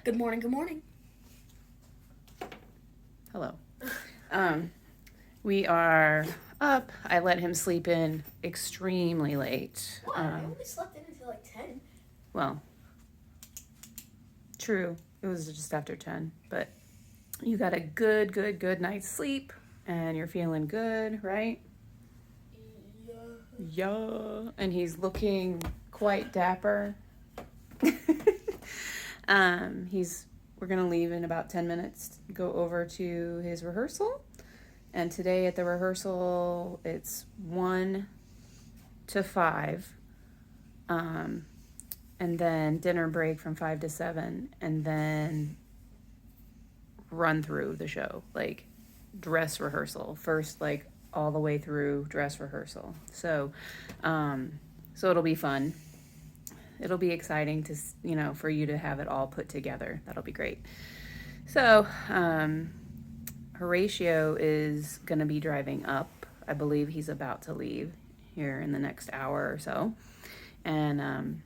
Good morning, good morning. Hello. We are up. I let him sleep in extremely late. What? I only slept in until like 10. Well, true. It was just after 10, but you got a good night's sleep and you're feeling good, right? Yeah. And he's looking quite dapper. We're gonna leave in about 10 minutes, go over to his rehearsal. And today at the rehearsal, it's 1 to 5. And then dinner break from 5 to 7. And then run through the show, like dress rehearsal. First, like all the way through dress rehearsal. So it'll be fun. It'll be exciting to, for you to have it all put together. That'll be great. So, Horatio is going to be driving up. I believe he's about to leave here in the next hour or so. And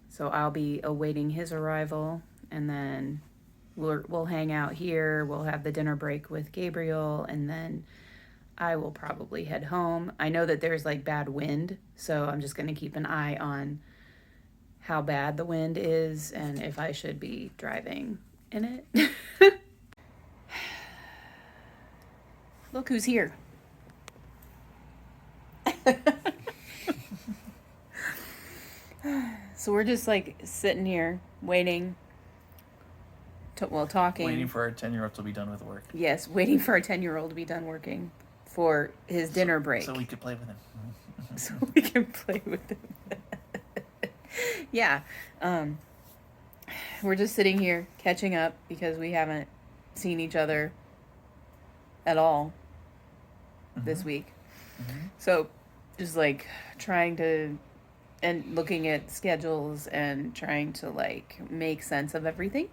so I'll be awaiting his arrival, and then we'll hang out here. We'll have the dinner break with Gabriel, and then I will probably head home. I know that there's like bad wind, so I'm just going to keep an eye on how bad the wind is and if I should be driving in it. Look who's here. So we're just like sitting here waiting, talking. Waiting for our 10-year-old to be done with work. Yes, waiting for our 10-year-old to be done working for his dinner break. So we could play with him. So we can play with him. Yeah. We're just sitting here catching up because we haven't seen each other at all this week. So just like trying to, and looking at schedules and trying to like make sense of everything.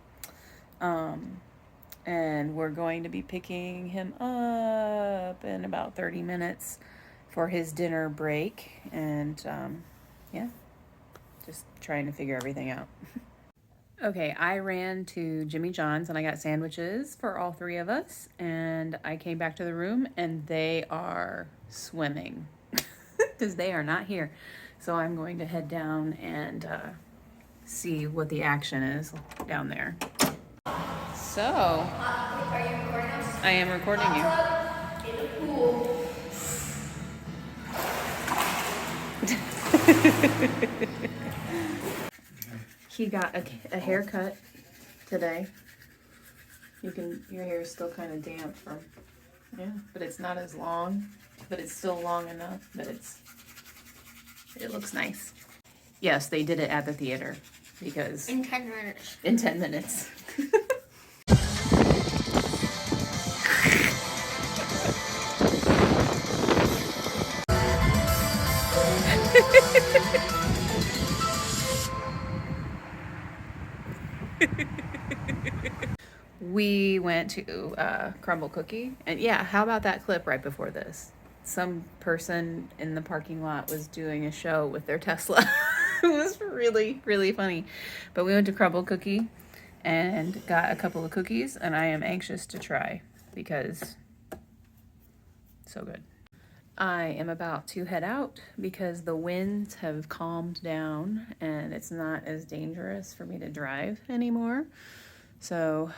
And we're going to be picking him up in about 30 minutes for his dinner break. And yeah, just trying to figure everything out. Okay, I ran to Jimmy John's and I got sandwiches for all three of us. And I came back to the room and they are swimming because they are not here. So I'm going to head down and see what the action is down there. So, Are you recording us? I am recording you. In the pool. He got a haircut today. Your hair is still kind of damp from, but it's not as long, but it's still long enough that it looks nice. Yes, they did it at the theater because In 10 minutes. in 10 minutes. We went to Crumble Cookie, and yeah, how about that clip right before this? Some person in the parking lot was doing a show with their Tesla. It was really funny. But we went to Crumble Cookie and got a couple of cookies, and I am anxious to try because so good. I am about to head out because the winds have calmed down and it's not as dangerous for me to drive anymore. So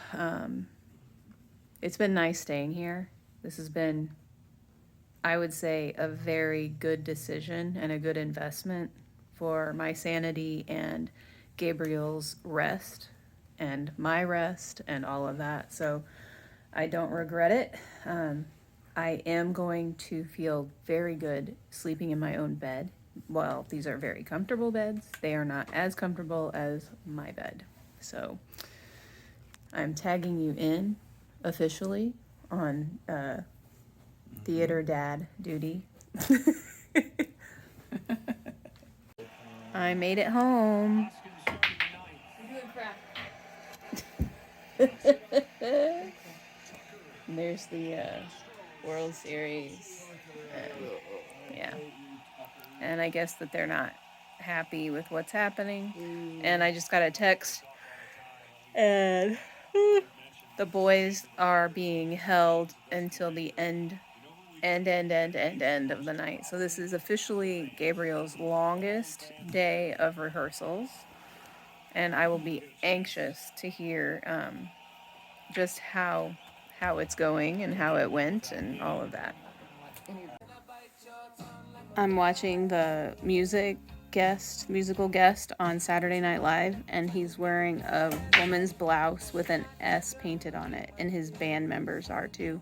it's been nice staying here. This has been, I would say, a very good decision and a good investment for my sanity and Gabriel's rest and my rest and all of that. So I don't regret it. I am going to feel very good sleeping in my own bed. Well, these are very comfortable beds. They are not as comfortable as my bed. So I'm tagging you in officially on theater dad duty. I made it home. There's the World Series. Yeah. And I guess that they're not happy with what's happening. And I just got a text And the boys are being held until the end of the night. So this is officially Gabriel's longest day of rehearsals, and I will be anxious to hear just how it's going and how it went and all of that. I'm watching the musical guest on Saturday Night Live, and he's wearing a woman's blouse with an S painted on it, and his band members are too.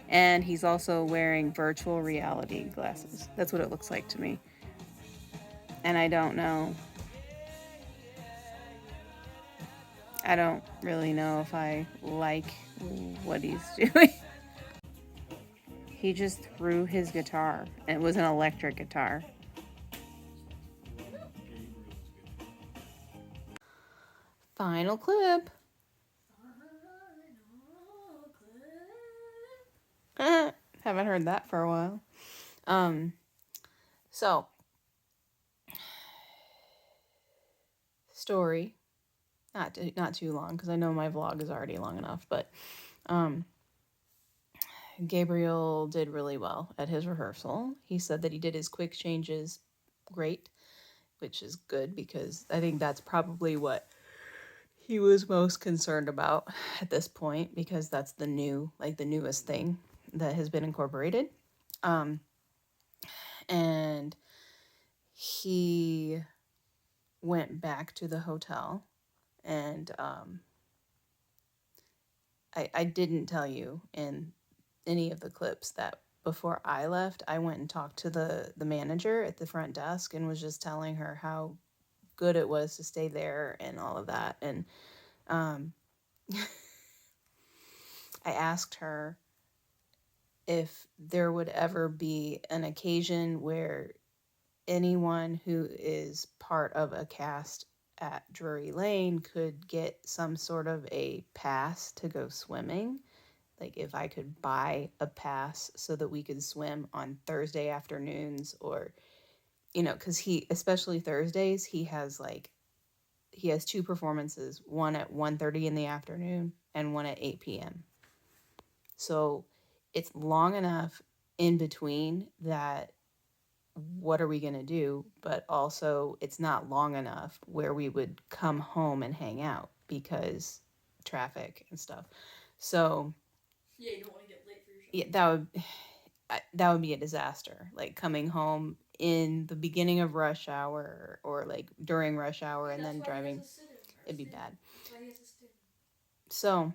And he's also wearing virtual reality glasses. That's what it looks like to me. And I don't know. I don't really know if I like what he's doing. He just threw his guitar, and it was an electric guitar. Final clip. Haven't heard that for a while. So story, not too long because I know my vlog is already long enough. But Gabriel did really well at his rehearsal. He said that he did his quick changes great, which is good because I think that's probably what he was most concerned about at this point because that's the newest thing that has been incorporated. And he went back to the hotel, and I didn't tell you in any of the clips that before I left, I went and talked to the manager at the front desk and was just telling her how good it was to stay there and all of that. And I asked her if there would ever be an occasion where anyone who is part of a cast at Drury Lane could get some sort of a pass to go swimming. Like if I could buy a pass so that we could swim on Thursday afternoons, or, because especially Thursdays, he has two performances, one at 1:30 in the afternoon and one at 8 p.m. So it's long enough in between that what are we going to do? But also it's not long enough where we would come home and hang out because traffic and stuff. So Yeah, you don't want to get late for your show. Yeah, that would be a disaster. Like coming home in the beginning of rush hour or like during rush hour and then driving. It'd be bad. So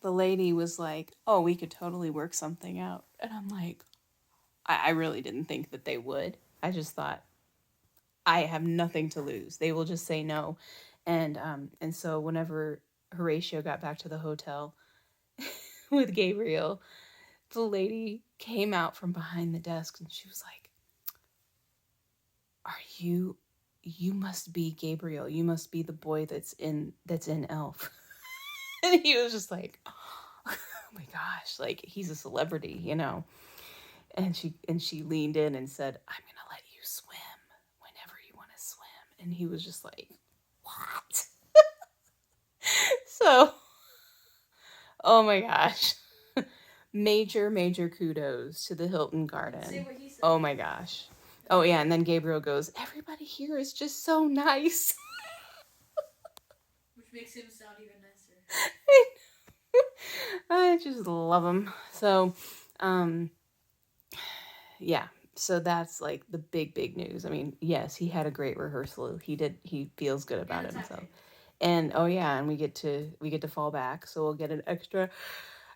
the lady was like, "Oh, we could totally work something out." And I'm like, I really didn't think that they would. I just thought I have nothing to lose. They will just say no. And so whenever Horatio got back to the hotel with Gabriel, the lady came out from behind the desk and she was like, you must be Gabriel. You must be the boy that's in Elf." And he was just like, "Oh my gosh, like he's a celebrity. And she leaned in and said, "I'm gonna let you swim whenever you want to swim." And he was just like, "What?" So, oh my gosh. Major kudos to the Hilton Garden. Say what he said. Oh my gosh. Oh yeah, and then Gabriel goes, "Everybody here is just so nice." Which makes him sound even nicer. I just love him. So, yeah. So that's like the big news. I mean, yes, he had a great rehearsal. He feels good about himself. And oh yeah, and we get to fall back, so we'll get an extra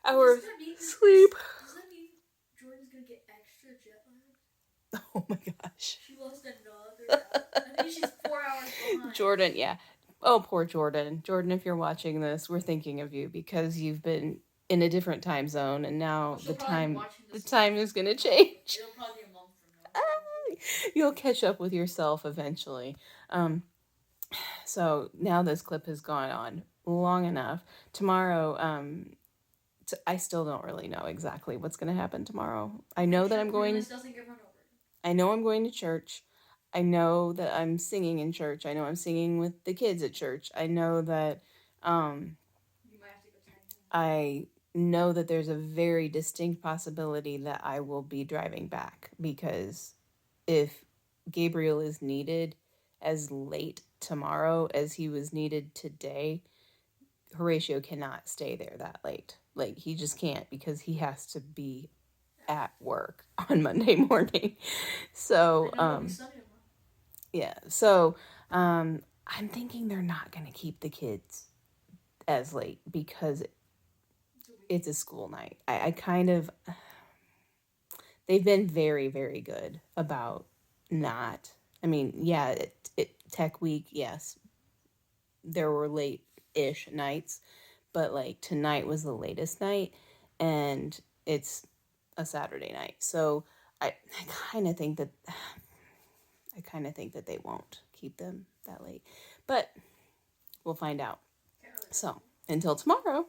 hour sleep. Does that mean Jordan's gonna get extra jet lag? Oh my gosh. She lost another hour. I think she's 4 hours behind. Jordan, yeah. Oh, poor Jordan. Jordan, if you're watching this, we're thinking of you because you've been in a different time zone, and now the time is going to change. It'll probably be a month from now. You'll catch up with yourself eventually. So now this clip has gone on long enough. Tomorrow, I still don't really know exactly what's going to happen tomorrow. I know that I'm going. I know I'm going to church. I know that I'm singing in church. I know I'm singing with the kids at church. I know that You might have to go tank. I know that there's a very distinct possibility that I will be driving back, because if Gabriel is needed as late tomorrow as he was needed today, Horatio cannot stay there that late. Like, he just can't, because he has to be at work on Monday morning. So, I know it'll be sunny tomorrow. yeah. So, I'm thinking they're not going to keep the kids as late because it's a school night. I kind of, they've been very, very good about not, I mean, yeah, tech week, yes, there were late-ish nights, but like tonight was the latest night, and it's a Saturday night. So I kind of think that they won't keep them that late, but we'll find out. Can't really So until tomorrow.